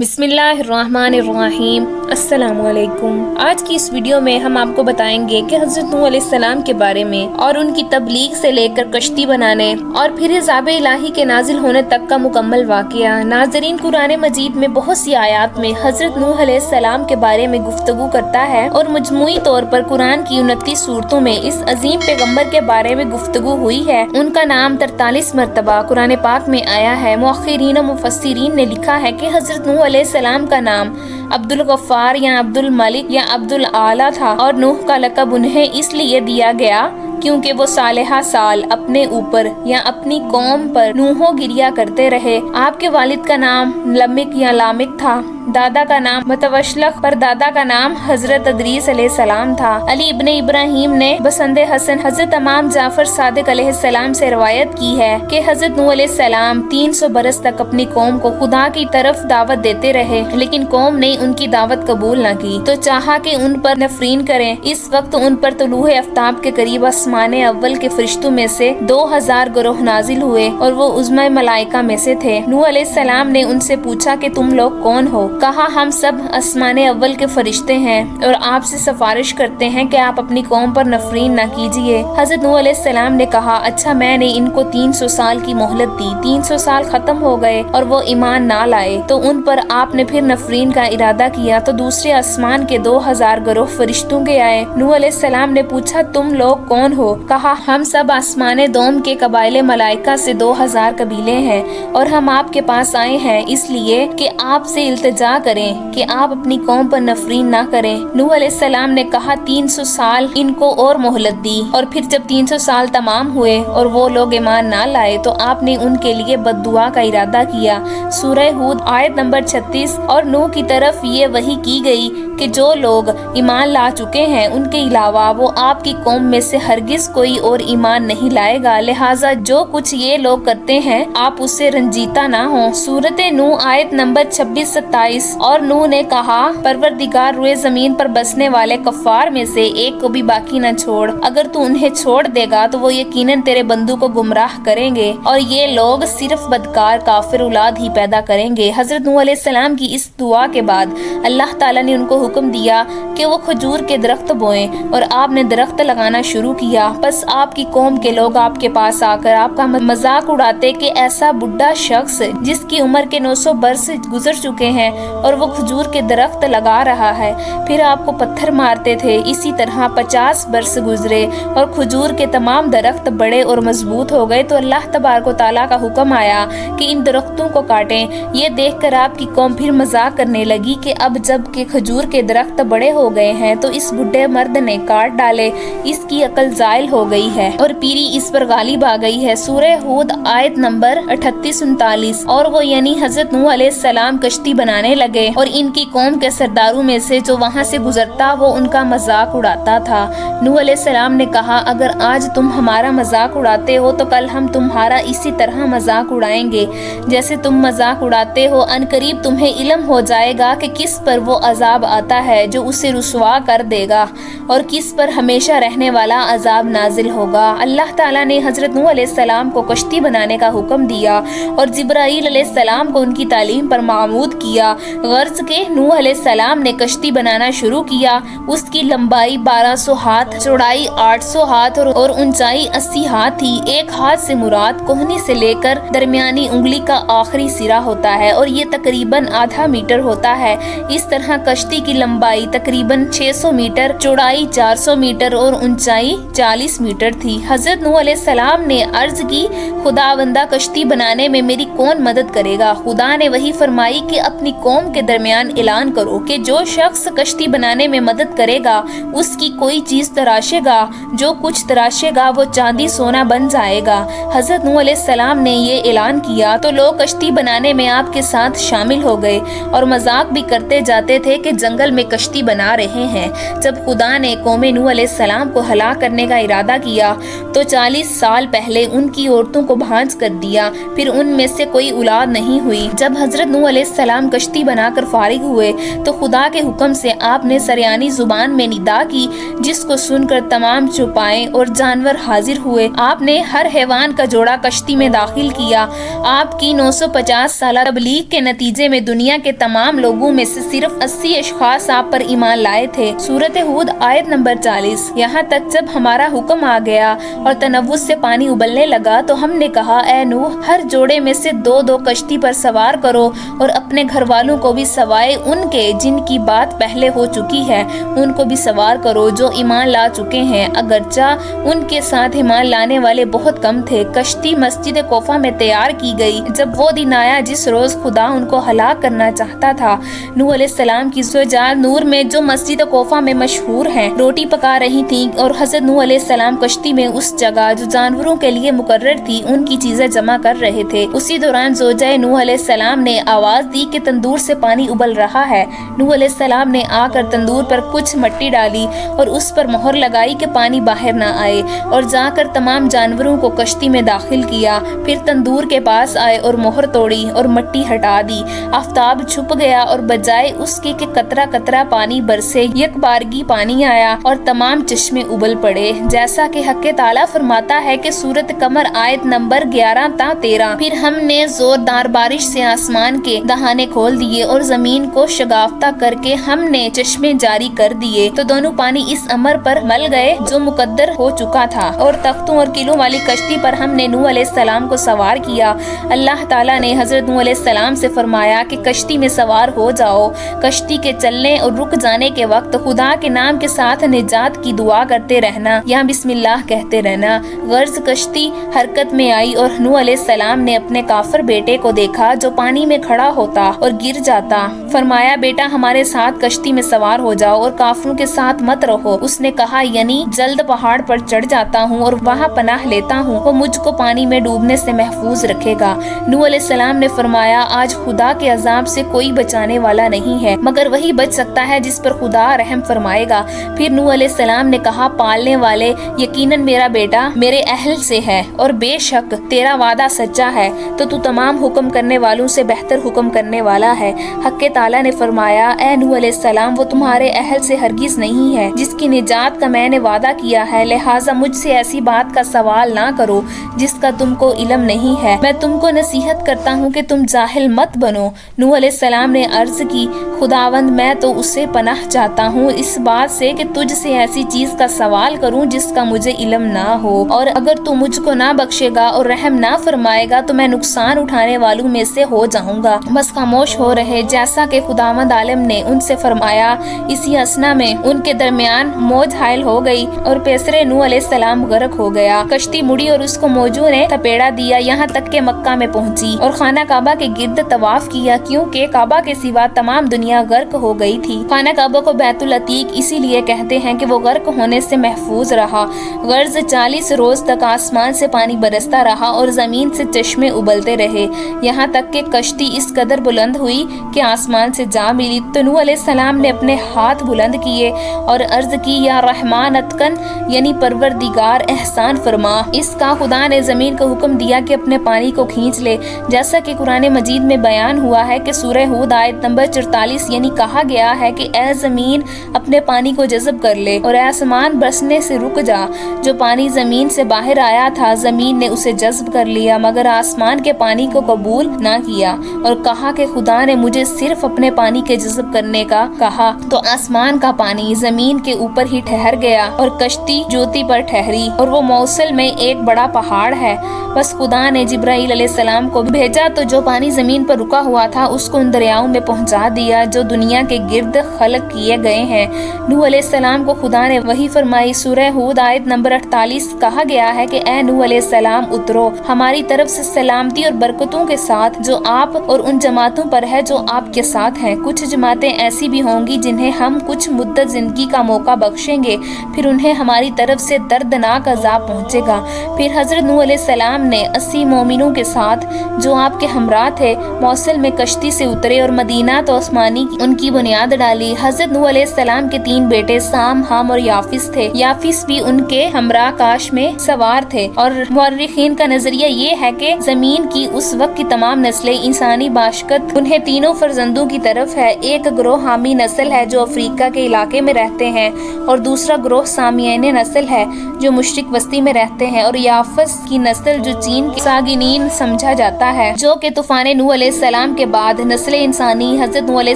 بسم اللہ الرحمن الرحیم۔ السلام علیکم۔ آج کی اس ویڈیو میں ہم آپ کو بتائیں گے کہ حضرت نوح علیہ السلام کے بارے میں اور ان کی تبلیغ سے لے کر کشتی بنانے اور پھر عذاب الہی کے نازل ہونے تک کا مکمل واقعہ۔ ناظرین، قرآن مجید میں بہت سی آیات میں حضرت نوح علیہ السلام کے بارے میں گفتگو کرتا ہے اور مجموعی طور پر قرآن کی 29 سورتوں میں اس عظیم پیغمبر کے بارے میں گفتگو ہوئی ہے۔ ان کا نام 43 مرتبہ قرآن پاک میں آیا ہے۔ مؤخرین و مفسرین نے لکھا ہے کہ حضرت نوح علیہ السلام کا نام عبد الغفار یا عبد الملک یا عبد العالی تھا اور نوح کا لقب انہیں اس لیے دیا گیا کیونکہ وہ صالحہ سال اپنے اوپر یا اپنی قوم پر نوحوں گریا کرتے رہے۔ آپ کے والد کا نام لمک یا لامک تھا، دادا کا نام متوشلق، پر دادا کا نام حضرت ادریس علیہ السلام تھا۔ علی ابن ابراہیم نے بسند حسن حضرت امام جعفر صادق علیہ السلام سے روایت کی ہے کہ حضرت نوح علیہ السلام 300 برس تک اپنی قوم کو خدا کی طرف دعوت دیتے رہے، لیکن قوم نے ان کی دعوت قبول نہ کی تو چاہا کہ ان پر نفرین کریں۔ اس وقت ان پر طلوع آفتاب کے قریب آسمان اول کے فرشتوں میں سے 2000 گروہ نازل ہوئے اور وہ عظمۂ ملائکہ میں سے تھے۔ نوح علیہ السلام نے ان سے پوچھا کہ تم لوگ کون ہو؟ کہا ہم سب آسمان اول کے فرشتے ہیں اور آپ سے سفارش کرتے ہیں کہ آپ اپنی قوم پر نفرین نہ کیجیے۔ حضرت نوح علیہ السلام نے کہا اچھا، میں نے ان کو 300 سال کی مہلت دی، 300 سال ختم ہو گئے اور وہ ایمان نہ لائے تو ان پر آپ نے پھر نفرین کا ارادہ کیا تو دوسرے آسمان کے 2000 گروہ فرشتوں کے آئے۔ نوح علیہ السلام نے پوچھا تم لوگ کون ہو؟ کہا ہم سب آسمان دوم کے قبائل ملائکہ سے 2000 قبیلے ہیں اور ہم آپ کے پاس آئے ہیں اس لیے کہ آپ سے التجا کریں کہ آپ اپنی قوم پر نفرین نہ کریں۔ نوح علیہ السلام نے کہا 300 سال ان کو اور مہلت دی، اور پھر جب 300 سال تمام ہوئے اور وہ لوگ ایمان نہ لائے تو آپ نے ان کے لیے بد دعا کا ارادہ کیا۔ سورہ ہود آیت نمبر 36۔ اور نوح کی طرف یہ وحی کی گئی کہ جو لوگ ایمان لا چکے ہیں ان کے علاوہ وہ آپ کی قوم میں سے ہرگز کوئی اور ایمان نہیں لائے گا، لہٰذا جو کچھ یہ لوگ کرتے ہیں آپ اس سے رنجیدہ نہ ہوں۔ سورۃ نوح آیت نمبر 26-27۔ اور نوح نے کہا پروردگار روئے زمین پر بسنے والے کفار میں سے ایک کو بھی باقی نہ چھوڑ، اگر تو انہیں چھوڑ دے گا تو وہ یقیناً تیرے بندوں کو گمراہ کریں گے اور یہ لوگ صرف بدکار کافر اولاد ہی پیدا کریں گے۔ حضرت نوح علیہ السلام کی اس دعا کے بعد اللہ تعالیٰ نے ان کو حکم دیا کہ وہ کھجور کے درخت بوئیں اور آپ نے درخت لگانا شروع کیا۔ بس آپ کی قوم کے لوگ آپ کے پاس آ کر آپ کا مذاق اڑاتے کہ ایسا بڈھا شخص جس کی عمر کے 900 برس گزر چکے ہیں اور وہ کھجور کے درخت لگا رہا ہے، پھر آپ کو پتھر مارتے تھے۔ اسی طرح 50 برس گزرے اور کھجور کے تمام درخت بڑے اور مضبوط ہو گئے تو اللہ تبارک و تعالیٰ کا حکم آیا کہ ان درختوں کو کاٹیں۔ یہ دیکھ کر آپ کی قوم پھر مذاق کرنے لگی کہ اب جب کہ کھجور کے درخت بڑے ہو گئے ہیں تو اس بڈھے مرد نے کاٹ ڈالے، اس کی عقل زائل ہو گئی ہے اور پیری اس پر غالب آ گئی ہے۔ سورہ ہود آیت نمبر 38-39۔ اور وہ یعنی حضرت نوح علیہ السلام کشتی بنانے لگے اور ان کی قوم کے سرداروں میں سے جو وہاں سے گزرتا وہ ان کا مذاق اڑاتا تھا۔ نوح علیہ السلام نے کہا اگر آج تم ہمارا مذاق اڑاتے ہو تو کل ہم تمہارا اسی طرح مذاق اڑائیں گے جیسے تم مذاق اڑاتے ہو۔ ان قریب تمہیں علم ہو جائے گا کہ کس پر وہ عذاب آتا ہے جو اسے رسوا کر دے گا اور کس پر ہمیشہ رہنے والا عذاب نازل ہوگا۔ اللہ تعالیٰ نے حضرت نوح علیہ السلام کو کشتی بنانے کا حکم دیا اور جبرائیل علیہ السلام کو ان کی تعلیم پر معمود کیا، غرض کہ نوح علیہ السلام نے کشتی بنانا شروع کیا۔ اس کی لمبائی 1200 ہاتھ، چوڑائی 800 ہاتھ اور اونچائی 80 ہاتھ تھی۔ ایک ہاتھ سے مراد کوہنی سے لے کر درمیانی انگلی کا آخری سرا ہوتا ہے اور یہ تقریباً آدھا میٹر ہوتا ہے۔ اس طرح کشتی کی لمبائی تقریباً 600 میٹر، چوڑائی 400 میٹر اور اونچائی 40 میٹر تھی۔ حضرت نوح علیہ السلام نے عرض کی خداوندہ کشتی بنانے میں میری کون مدد کرے گا؟ خدا نے وہی فرمائی کہ اپنی قوم کے درمیان اعلان کرو کہ جو شخص کشتی بنانے میں مدد کرے گا اس کی کوئی چیز تراشے گا، جو کچھ تراشے گا وہ چاندی سونا بن جائے گا۔ حضرت نوح علیہ السلام نے یہ اعلان کیا تو لوگ کشتی بنانے میں آپ کے ساتھ شامل ہو گئے اور مذاق بھی کرتے جاتے تھے کہ جنگل میں کشتی بنا رہے ہیں۔ جب خدا نے قوم نوح علیہ السلام کو ہلاک کرنے کا ارادہ کیا تو 40 سال پہلے ان کی عورتوں کو بھانس کر دیا، پھر ان میں سے کوئی اولاد نہیں ہوئی۔ جب حضرت نوح علیہ السلام کشتی بنا کر فارغ ہوئے تو خدا کے حکم سے آپ نے سریانی زبان میں ندا کی، جس کو سن کر تمام چوپائے اور جانور حاضر ہوئے۔ آپ نے ہر حیوان کا جوڑا کشتی میں داخل کیا۔ آپ کی 950 سالہ تبلیغ کے نتیجے میں دنیا کے تمام لوگوں میں سے صرف 80 اشخاص آپ پر ایمان لائے تھے۔ سورۃ ہود آیت نمبر 40۔ یہاں تک جب ہمارا حکم آ گیا اور تنوس سے پانی ابلنے لگا تو ہم نے کہا، اے نوح، ہر جوڑے میں سے 2 کشتی پر سوار کرو اور اپنے گھر والوں کو بھی سوائے ان کے جن کی بات پہلے ہو چکی ہے ان کو بھی سوار کرو جو ایمان لا چکے ہیں، اگرچہ ان کے ساتھ ایمان لانے والے بہت کم تھے۔ کشتی مسجد کوفہ میں تیار کی گئی جب وہ دن آیا جس روز خدا ان کو ہلاک کرنا چاہتا تھا۔ نوح علیہ السلام کی زوجات نور میں جو مسجد کوفہ میں مشہور ہیں روٹی پکا رہی تھیں اور حضرت نوح علیہ السلام کشتی میں اس جگہ جو جانوروں کے لیے مقرر تھی ان کی چیزیں جمع کر رہے تھے۔ اسی دوران زوجہ نوح علیہ السلام نے آواز دی کہ تندور سے پانی ابل رہا ہے۔ نوح علیہ السلام نے آ کر تندور پر کچھ مٹی ڈالی اور اس پر مہر لگائی کہ پانی باہر نہ آئے، اور جا کر تمام جانوروں کو کشتی میں داخل کیا۔ پھر تندور کے پاس آئے اور مہر توڑی اور مٹی ہٹا دی۔ آفتاب چھپ گیا اور بجائے اس کے کہ قطرہ قطرہ پانی برسے یک بارگی پانی آیا اور تمام چشمے ابل پڑے، جیسا کہ حق تعالیٰ فرماتا ہے کہ سورۃ قمر آیت نمبر 11 تا 13۔ پھر ہم نے زوردار بارش سے آسمان کے دہانے کھول دیے اور زمین کو شگافتہ کر کے ہم نے چشمے جاری کر دیے تو دونوں پانی اس امر پر مل گئے جو مقدر ہو چکا تھا، اور تختوں اور قلعوں والی کشتی پر ہم نے نوح علیہ السلام کو سوار کیا۔ اللہ تعالیٰ نے حضرت نوح علیہ السلام سے فرمایا کہ کشتی میں سوار ہو جاؤ۔ کشتی کے چلنے اور رک جانے کے وقت خدا کے نام کے ساتھ نجات کی دعا کرتے رہنا یا بسم اللہ کہتے رہنا۔ غرض کشتی حرکت میں آئی اور نوح علیہ السلام نے اپنے کافر بیٹے کو دیکھا جو پانی میں کھڑا ہوتا اور گر جاتا۔ فرمایا، بیٹا ہمارے ساتھ کشتی میں سوار ہو جاؤ اور کافروں کے ساتھ مت رہو۔ اس نے کہا، یعنی جلد پہاڑ پر چڑھ جاتا ہوں اور وہاں پناہ لیتا ہوں، وہ مجھ کو پانی میں ڈوبنے سے محفوظ رکھے گا۔ نوح علیہ السلام نے فرمایا، آج خدا کے عذاب سے کوئی بچانے والا نہیں ہے مگر وہی بچ سکتا ہے جس پر خدا رحم فرمائے گا۔ پھر نوح علیہ السلام نے کہا، پالنے والے، یقیناً میرا بیٹا میرے اہل سے ہے اور بے شک تیرا وعدہ سچا ہے تو تو تمام حکم کرنے والوں سے بہتر حکم کرنے والا ہے۔ حق تعالیٰ نے فرمایا، اے نوح علیہ السلام، وہ تمہارے اہل سے ہرگز نہیں ہے جس کی نجات کا میں نے وعدہ کیا ہے، لہٰذا مجھ سے ایسی بات کا سوال نہ کرو جس کا تم کو علم نہیں ہے۔ میں تم کو نصیحت کرتا ہوں کہ تم جاہل مت بنو۔ نوح علیہ السلام نے عرض کی، خداوند میں تو اسے پناہ چاہتا ہوں اس بات سے کہ تجھ سے ایسی چیز کا سوال کروں جس کا مجھے علم نہ ہو، اور اگر تو مجھ کو نہ بخشے گا اور رحم نہ فرمائے گا تو میں نقصان اٹھانے والوں میں سے ہو جاؤں گا۔ بس خاموش ہو رہے، جیسا کہ خداوند عالم نے ان سے فرمایا۔ اسی اثنا میں ان کے درمیان موج حائل ہو گئی اور پیسرے نوح علیہ السلام غرق ہو گیا۔ کشتی مڑی اور اس کو موجوں نے تپیڑا دیا یہاں تک کہ مکہ میں پہنچی اور خانہ کعبہ کے گرد طواف کیا، کیونکہ کعبہ کے سوا تمام دنیا غرق ہو گئی تھی۔ خانہ کعبہ کو بیت العتیق اسی لیے کہتے ہیں کہ وہ غرق ہونے سے محفوظ رہا۔ غرض 40 روز تک آسمان سے پانی برستا رہا اور زمین سے چشمے ابلتے رہے، یہاں تک کہ کشتی اس قدر بلند ہوئی کہ آسمان سے جا ملی۔ تو نوح علیہ السلام نے اپنے ہاتھ بلند کیے اور عرض کی، یا رحمان اتقن، یعنی پروردگار احسان فرما۔ اس کا خدا نے زمین کو حکم دیا کہ اپنے پانی کو کھینچ لے، جیسا کہ قرآن مجید میں بیان ہوا ہے کہ سورہ ہود آیت نمبر 44، یعنی کہا گیا ہے کہ اے زمین اپنے پانی کو جذب کر لے اور اے آسمان برسنے سے رک جا۔ جو پانی زمین سے باہر آیا تھا زمین نے اسے جذب کر لیا مگر آسمان کے پانی کو قبول نہ کیا، اور کہا کہ خدا نے مجھے صرف اپنے پانی کے جذب کرنے کا کہا تو آسمان کا پانی زمین کے اوپر ہی ٹھہر گیا اور کشتی جوتی پر ٹھہری، اور وہ موصل میں ایک بڑا پہاڑ ہے۔ بس خدا نے جبرائیل علیہ السلام کو بھیجا تو جو پانی زمین پر رکا ہوا تھا اس کو ان دریاؤں میں پہنچا دیا جو دنیا کے گرد خلق کیے گئے ہیں۔ نوح علیہ السلام کو خدا نے وحی فرمائی۔ سورہ ہود آیت نمبر 48 کہا گیا ہے کہ اے نوح علیہ السلام اترو ہماری طرف سے سلامتی اور برکتوں کے ساتھ جو آپ اور ان جماعتوں پر ہے جو آپ کے ساتھ ہیں۔ کچھ جماعتیں ایسی بھی ہوں گی جنہیں ہم کچھ مدت زندگی کا موقع بخشیں گے، پھر انہیں ہماری طرف سے دردناک عذاب پہنچے گا۔ پھر حضرت نوح علیہ السلام نے 80 مومنوں کے ساتھ جو آپ کے ہمراہ تھے موصل میں کشتی سے اترے اور مدینہ تو عثمانی ان کی بنیاد ڈالی۔ حضرت نوح علیہ السلام کے 3 بیٹے سام، حام اور یافس تھے۔ یافس ابلیس بھی ان کے ہمراہ کاش میں سوار تھے، اور مورخین کا نظریہ یہ ہے کہ زمین کی اس وقت کی تمام نسلیں انسانی باشکت انہیں تینوں فرزندوں کی طرف ہے۔ ایک گروہ حامی نسل ہے جو افریقہ کے علاقے میں رہتے ہیں، اور دوسرا گروہ سامیین نسل ہے جو مشرق وسطی میں رہتے ہیں، اور یافس کی نسل جو چین کے ساگنین سمجھا جاتا ہے، جو کہ طوفان نوح علیہ السلام کے بعد نسل انسانی حضرت نوح علیہ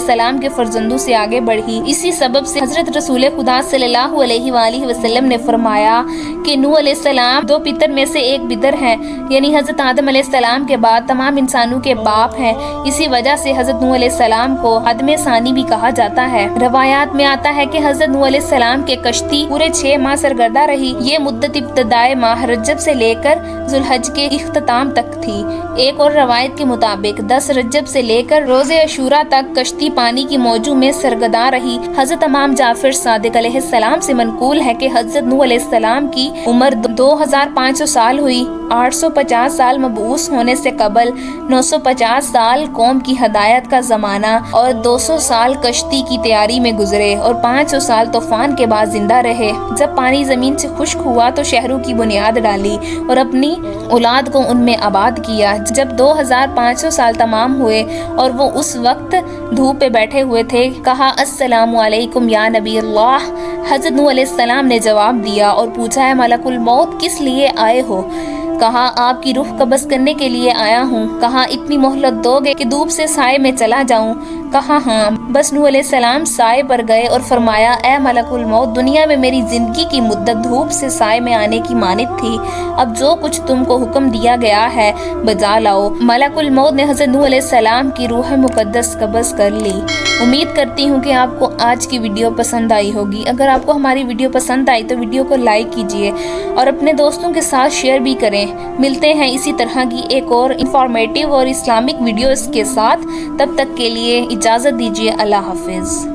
السلام کے فرزندوں سے آگے بڑھی۔ اسی سبب سے حضرت رسول خدا صلی اللہ علیہ وآلہ وسلم نے فرمایا کہ نوح علیہ السلام دو پتر میں سے ایک بدر ہیں، یعنی حضرت آدم علیہ السلام کے بعد تمام انسانوں کے باپ ہیں۔ اسی وجہ سے حضرت نوح علیہ السلام کو آدم ثانی بھی کہا جاتا ہے۔ روایات میں آتا ہے کہ حضرت نوح علیہ السلام کے کشتی پورے 6 ماہ سرگردہ رہی۔ یہ مدت ابتدائے ماہ رجب سے لے کر ذوالحج کے اختتام تک تھی۔ ایک اور روایت کے مطابق 10 رجب سے لے کر روز عاشوراء تک کشتی پانی کی موجوں میں سرگردہ رہی۔ حضرت امام جعفر صادق علیہ السلام سے منقول ہے کہ حضرت نوح علیہ السلام کی عمر 2500 سال ہوئی۔ 850 سال مبعوث ہونے سے قبل، 950 سال قوم کی ہدایت کا زمانہ، اور 200 سال کشتی کی تیاری میں گزرے، اور 500 سال طوفان کے بعد زندہ رہے۔ جب پانی زمین سے خشک ہوا تو شہروں کی بنیاد ڈالی اور اپنی اولاد کو ان میں آباد کیا۔ جب 2500 سال تمام ہوئے اور وہ اس وقت دھوپ پہ بیٹھے ہوئے تھے، کہا السلام علیکم یا نبی اللہ۔ حضرت نوح علیہ السلام نے جواب دیا اور پوچھا ہے ملک الموت کس لیے آئے ہو؟ کہا آپ کی روح قبض کرنے کے لیے آیا ہوں۔ کہا اتنی مہلت دو گے کہ دھوپ سے سائے میں چلا جاؤں؟ کہا ہاں۔ بس نوح علیہ السلام سائے پر گئے اور فرمایا اے ملک الموت، دنیا میں میری زندگی کی مدت دھوپ سے سائے میں آنے کی مانند تھی، اب جو کچھ تم کو حکم دیا گیا ہے بجا لاؤ۔ ملک الموت نے حضرت نوح علیہ السلام کی روح مقدس قبض کر لی۔ امید کرتی ہوں کہ آپ کو آج کی ویڈیو پسند آئی ہوگی۔ اگر آپ کو ہماری ویڈیو پسند آئی تو ویڈیو کو لائک کیجیے اور اپنے دوستوں کے ساتھ شیئر بھی کریں۔ ملتے ہیں اسی طرح کی ایک اور انفارمیٹیو اور اسلامک ویڈیوز کے ساتھ، تب تک کے لیے اجازت دیجیے۔ اللہ حافظ۔